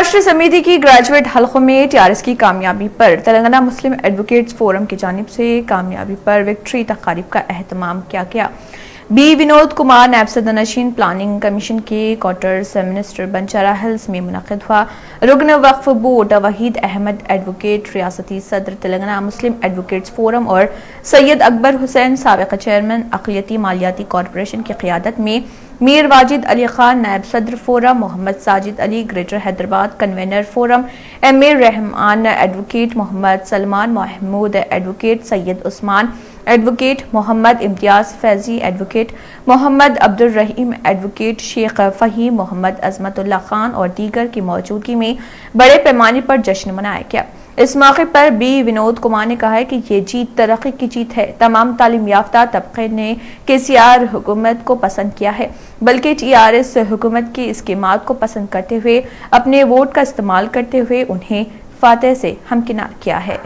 راشٹر سمیتی کی گریجویٹ حلقوں میں ٹیآرایس کی کامیابی پر تلنگانہ مسلم ایڈوکیٹس فورم کی جانب سے کامیابی پر وکٹری تقاریب کا اہتمام کیا گیا۔ بی ونود کمار نائب صدر نشین پلاننگ کمیشن کے کوارٹرز منسٹر بنجارہ ہلز میں منعقد ہوا۔ رکن وقف بورڈ وحید احمد ایڈوکیٹ، ریاستی صدر تلنگانہ مسلم ایڈوکیٹس فورم اور سید اکبر حسین سابق چیئرمین اقلیتی مالیاتی کارپوریشن کی قیادت میں میر واجد علی خان نائب صدر forum, Mohammed Sajid Ali greater Hyderabad convener forum, M A Rahman advocate, Mohammed Salman Mahmood advocate, Syed Usman advocate, Mohammed Imtiaz Faizi advocate, Mohammed Abdul Rahim advocate, Sheikh Faheem, محمد عظمت اللہ خان اور دیگر کی موجودگی میں بڑے پیمانے پر جشن منایا گیا۔ اس موقع پر بی ونود کمار نے کہا کہ یہ جیت ترقی کی جیت ہے۔ تمام تعلیم یافتہ طبقے نے KCR حکومت کو پسند کیا ہے، بلکہ ٹیآرایس حکومت کی اسکیمات کو پسند کرتے ہوئے اپنے ووٹ کا استعمال کرتے ہوئے انہیں فاتح سے ہمکنار کیا ہے۔